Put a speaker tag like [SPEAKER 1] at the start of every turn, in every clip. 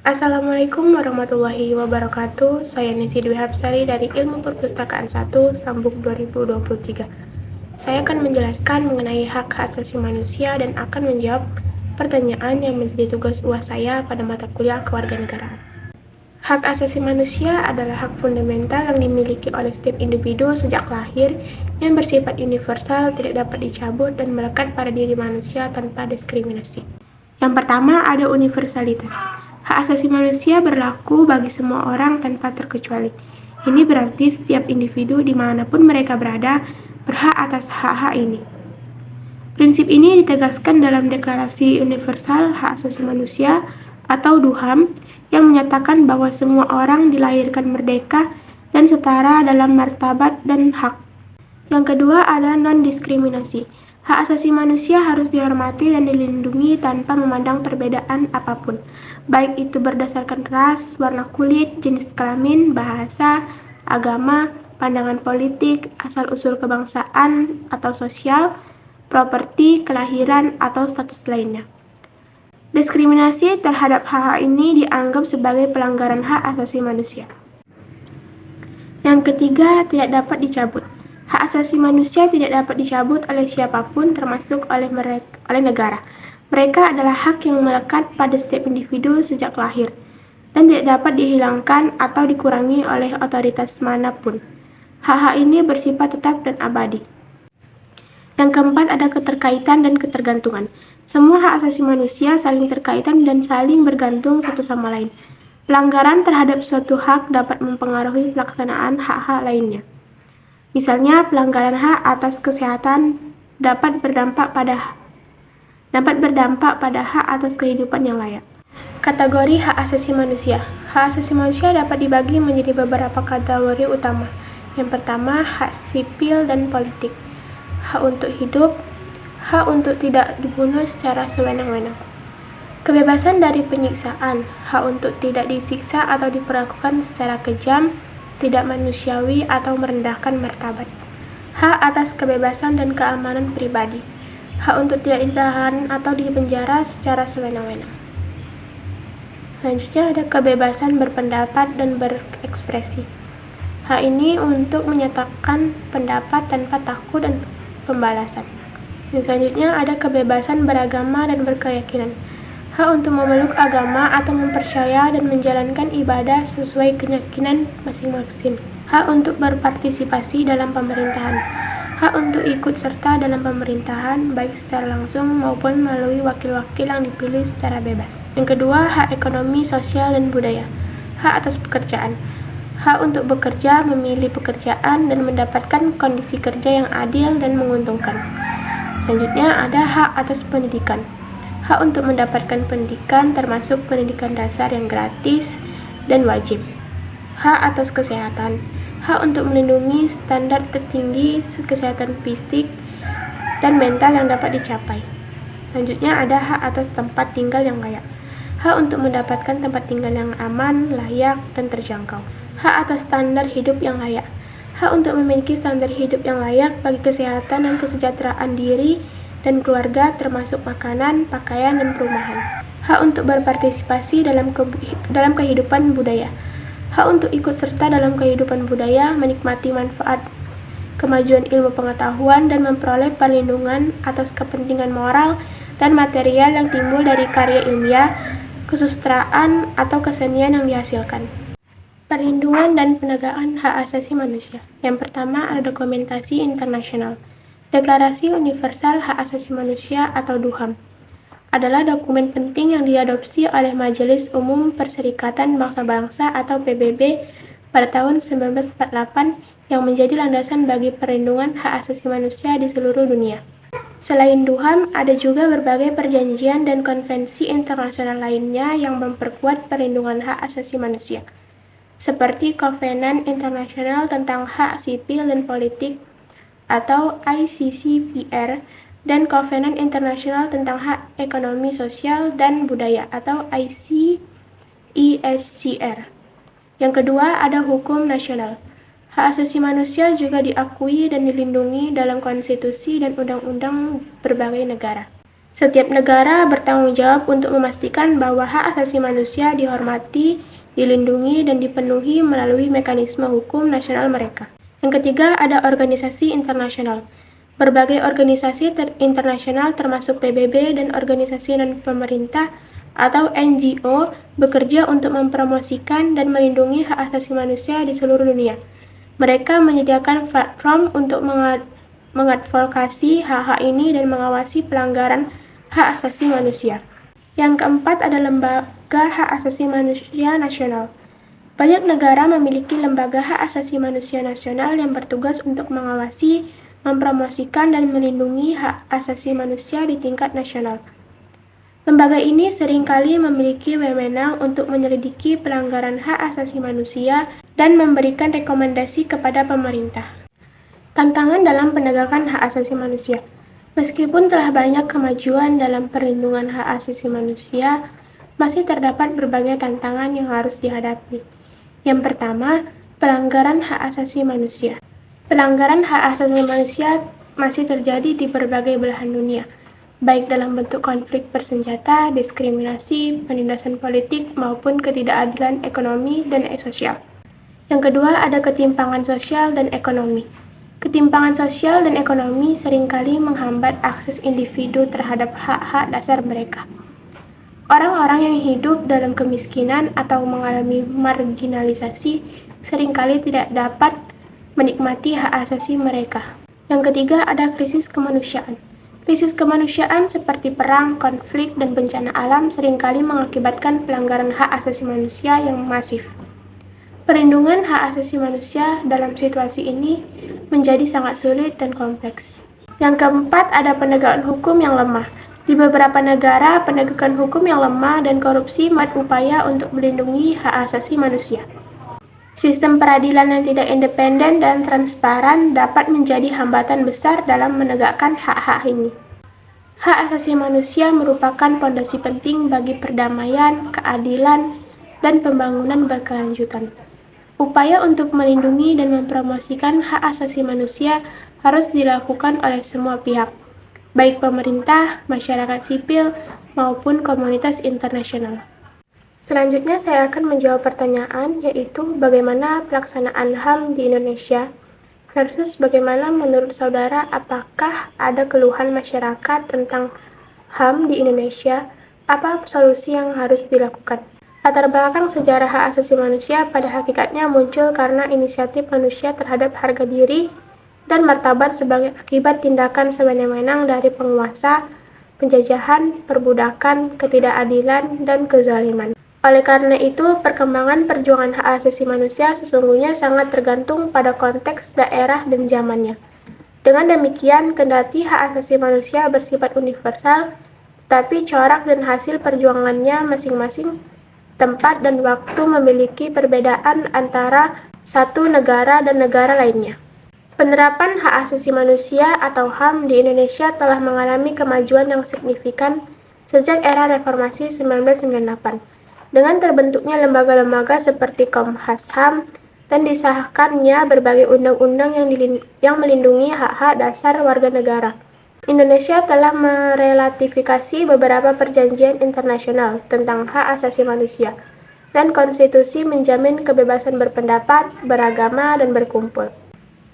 [SPEAKER 1] Assalamualaikum warahmatullahi wabarakatuh. Saya Nisi Dwi Hapsari dari Ilmu Perpustakaan 1, Sambuk 2023. Saya akan menjelaskan mengenai hak asasi manusia dan akan menjawab pertanyaan yang menjadi tugas UAS saya pada mata kuliah kewarganegaraan. Hak asasi manusia adalah hak fundamental yang dimiliki oleh setiap individu sejak lahir yang bersifat universal, tidak dapat dicabut, dan melekat pada diri manusia tanpa diskriminasi. Yang pertama, ada universalitas. Hak asasi manusia berlaku bagi semua orang tanpa terkecuali. Ini berarti setiap individu dimanapun mereka berada berhak atas hak-hak ini. Prinsip ini ditegaskan dalam Deklarasi Universal Hak Asasi Manusia atau DUHAM yang menyatakan bahwa semua orang dilahirkan merdeka dan setara dalam martabat dan hak. Yang kedua ada non-diskriminasi. Hak asasi manusia harus dihormati dan dilindungi tanpa memandang perbedaan apapun, baik itu berdasarkan ras, warna kulit, jenis kelamin, bahasa, agama, pandangan politik, asal-usul kebangsaan atau sosial, properti, kelahiran, atau status lainnya. Diskriminasi terhadap hak ini dianggap sebagai pelanggaran hak asasi manusia. Yang ketiga, tidak dapat dicabut. Hak asasi manusia tidak dapat dicabut oleh siapapun, termasuk oleh negara. Mereka adalah hak yang melekat pada setiap individu sejak lahir, dan tidak dapat dihilangkan atau dikurangi oleh otoritas manapun. Hak-hak ini bersifat tetap dan abadi. Yang keempat ada keterkaitan dan ketergantungan. Semua hak asasi manusia saling terkaitan dan saling bergantung satu sama lain. Pelanggaran terhadap suatu hak dapat mempengaruhi pelaksanaan hak-hak lainnya. Misalnya, pelanggaran hak atas kesehatan dapat berdampak pada hak atas kehidupan yang layak. Kategori hak asasi manusia. Hak asasi manusia dapat dibagi menjadi beberapa kategori utama. Yang pertama, hak sipil dan politik. Hak untuk hidup, hak untuk tidak dibunuh secara sewenang-wenang. Kebebasan dari penyiksaan, hak untuk tidak disiksa atau diperlakukan secara kejam, tidak manusiawi atau merendahkan martabat. Hak atas kebebasan dan keamanan pribadi, hak untuk tidak ditahan atau dipenjara secara sewenang-wenang. Selanjutnya ada kebebasan berpendapat dan berekspresi. Hak ini untuk menyatakan pendapat tanpa takut dan pembalasan. Yang selanjutnya ada kebebasan beragama dan berkeyakinan. Hak untuk memeluk agama atau mempercaya dan menjalankan ibadah sesuai keyakinan masing-masing. Hak untuk berpartisipasi dalam pemerintahan. Hak untuk ikut serta dalam pemerintahan, baik secara langsung maupun melalui wakil-wakil yang dipilih secara bebas. Yang kedua, hak ekonomi, sosial, dan budaya. Hak atas pekerjaan. Hak untuk bekerja, memilih pekerjaan, dan mendapatkan kondisi kerja yang adil dan menguntungkan. Selanjutnya ada hak atas pendidikan. Hak untuk mendapatkan pendidikan termasuk pendidikan dasar yang gratis dan wajib. Hak atas kesehatan. Hak untuk melindungi standar tertinggi kesehatan fisik dan mental yang dapat dicapai. Selanjutnya ada hak atas tempat tinggal yang layak. Hak untuk mendapatkan tempat tinggal yang aman, layak, dan terjangkau. Hak atas standar hidup yang layak. Hak untuk memiliki standar hidup yang layak bagi kesehatan dan kesejahteraan diri dan keluarga, termasuk makanan, pakaian, dan perumahan. Hak untuk berpartisipasi dalam kehidupan budaya. Hak untuk ikut serta dalam kehidupan budaya, menikmati manfaat kemajuan ilmu pengetahuan, dan memperoleh perlindungan atas kepentingan moral dan material yang timbul dari karya ilmiah, kesusastraan, atau kesenian yang dihasilkan. Perlindungan dan penegakan hak asasi manusia. Yang pertama ada dokumentasi internasional. Deklarasi Universal Hak Asasi Manusia atau DUHAM adalah dokumen penting yang diadopsi oleh Majelis Umum Perserikatan Bangsa-Bangsa atau PBB pada tahun 1948 yang menjadi landasan bagi perlindungan hak asasi manusia di seluruh dunia. Selain DUHAM, ada juga berbagai perjanjian dan konvensi internasional lainnya yang memperkuat perlindungan hak asasi manusia, seperti Kovenan Internasional tentang Hak Sipil dan Politik atau ICCPR, dan Kovenan Internasional tentang Hak Ekonomi Sosial dan Budaya atau ICESCR. Yang kedua ada hukum nasional. Hak asasi manusia juga diakui dan dilindungi dalam konstitusi dan undang-undang berbagai negara. Setiap negara bertanggung jawab untuk memastikan bahwa hak asasi manusia dihormati, dilindungi, dan dipenuhi melalui mekanisme hukum nasional mereka. Yang ketiga, ada organisasi internasional. Berbagai organisasi internasional termasuk PBB dan organisasi non-pemerintah atau NGO bekerja untuk mempromosikan dan melindungi hak asasi manusia di seluruh dunia. Mereka menyediakan platform untuk mengadvokasi hak-hak ini dan mengawasi pelanggaran hak asasi manusia. Yang keempat ada lembaga hak asasi manusia nasional. Banyak negara memiliki lembaga hak asasi manusia nasional yang bertugas untuk mengawasi, mempromosikan, dan melindungi hak asasi manusia di tingkat nasional. Lembaga ini seringkali memiliki wewenang untuk menyelidiki pelanggaran hak asasi manusia dan memberikan rekomendasi kepada pemerintah. Tantangan dalam penegakan hak asasi manusia. Meskipun telah banyak kemajuan dalam perlindungan hak asasi manusia, masih terdapat berbagai tantangan yang harus dihadapi. Yang pertama, pelanggaran hak asasi manusia. Pelanggaran hak asasi manusia masih terjadi di berbagai belahan dunia, baik dalam bentuk konflik bersenjata, diskriminasi, penindasan politik, maupun ketidakadilan ekonomi dan sosial. Yang kedua, ada ketimpangan sosial dan ekonomi. Ketimpangan sosial dan ekonomi seringkali menghambat akses individu terhadap hak-hak dasar mereka. Orang-orang yang hidup dalam kemiskinan atau mengalami marginalisasi seringkali tidak dapat menikmati hak asasi mereka. Yang ketiga, ada krisis kemanusiaan. Krisis kemanusiaan seperti perang, konflik, dan bencana alam seringkali mengakibatkan pelanggaran hak asasi manusia yang masif. Perlindungan hak asasi manusia dalam situasi ini menjadi sangat sulit dan kompleks. Yang keempat, ada penegakan hukum yang lemah. Di beberapa negara, penegakan hukum yang lemah dan korupsi membuat upaya untuk melindungi hak asasi manusia. Sistem peradilan yang tidak independen dan transparan dapat menjadi hambatan besar dalam menegakkan hak-hak ini. Hak asasi manusia merupakan fondasi penting bagi perdamaian, keadilan, dan pembangunan berkelanjutan. Upaya untuk melindungi dan mempromosikan hak asasi manusia harus dilakukan oleh semua pihak, baik pemerintah, masyarakat sipil, maupun komunitas internasional. Selanjutnya saya akan menjawab pertanyaan, yaitu bagaimana pelaksanaan HAM di Indonesia versus bagaimana menurut saudara apakah ada keluhan masyarakat tentang HAM di Indonesia, apa solusi yang harus dilakukan. Latar belakang sejarah hak asasi manusia pada hakikatnya muncul karena inisiatif manusia terhadap harga diri dan martabat sebagai akibat tindakan sewenang-wenang dari penguasa, penjajahan, perbudakan, ketidakadilan, dan kezaliman. Oleh karena itu, perkembangan perjuangan hak asasi manusia sesungguhnya sangat tergantung pada konteks, daerah, dan zamannya. Dengan demikian, kendati hak asasi manusia bersifat universal, tapi corak dan hasil perjuangannya masing-masing tempat dan waktu memiliki perbedaan antara satu negara dan negara lainnya. Penerapan hak asasi manusia atau HAM di Indonesia telah mengalami kemajuan yang signifikan sejak era reformasi 1998, dengan terbentuknya lembaga-lembaga seperti Komnas HAM dan disahkannya berbagai undang-undang yang melindungi hak-hak dasar warga negara. Indonesia telah meratifikasi beberapa perjanjian internasional tentang hak asasi manusia, dan konstitusi menjamin kebebasan berpendapat, beragama, dan berkumpul.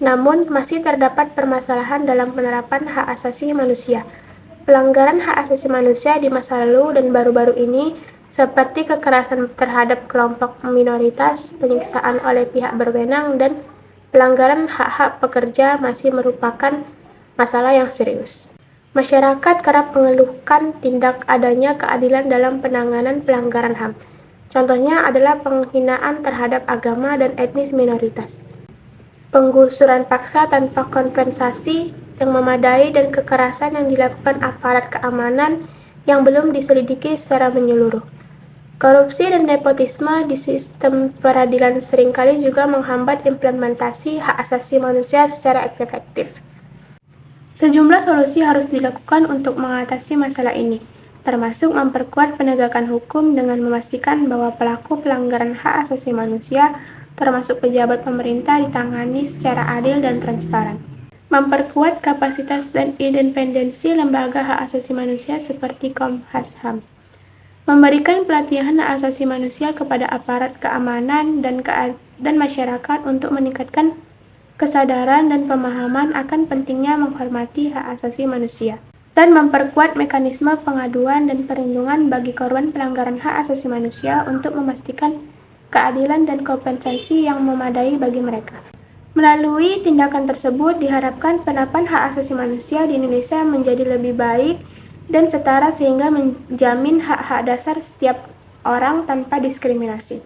[SPEAKER 1] Namun, masih terdapat permasalahan dalam penerapan hak asasi manusia. Pelanggaran hak asasi manusia di masa lalu dan baru-baru ini, seperti kekerasan terhadap kelompok minoritas, penyiksaan oleh pihak berwenang, dan pelanggaran hak-hak pekerja masih merupakan masalah yang serius. Masyarakat kerap mengeluhkan tindak adanya keadilan dalam penanganan pelanggaran HAM. Contohnya adalah penghinaan terhadap agama dan etnis minoritas, penggusuran paksa tanpa kompensasi yang memadai, dan kekerasan yang dilakukan aparat keamanan yang belum diselidiki secara menyeluruh. Korupsi dan nepotisme di sistem peradilan seringkali juga menghambat implementasi hak asasi manusia secara efektif. Sejumlah solusi harus dilakukan untuk mengatasi masalah ini, termasuk memperkuat penegakan hukum dengan memastikan bahwa pelaku pelanggaran hak asasi manusia, termasuk pejabat pemerintah, ditangani secara adil dan transparan. memperkuat kapasitas dan independensi lembaga hak asasi manusia seperti Komnas HAM, memberikan pelatihan hak asasi manusia kepada aparat keamanan dan masyarakat untuk meningkatkan kesadaran dan pemahaman akan pentingnya menghormati hak asasi manusia, dan memperkuat mekanisme pengaduan dan perlindungan bagi korban pelanggaran hak asasi manusia untuk memastikan keadilan dan kompensasi yang memadai bagi mereka. Melalui tindakan tersebut, diharapkan penerapan hak asasi manusia di Indonesia menjadi lebih baik dan setara sehingga menjamin hak-hak dasar setiap orang tanpa diskriminasi.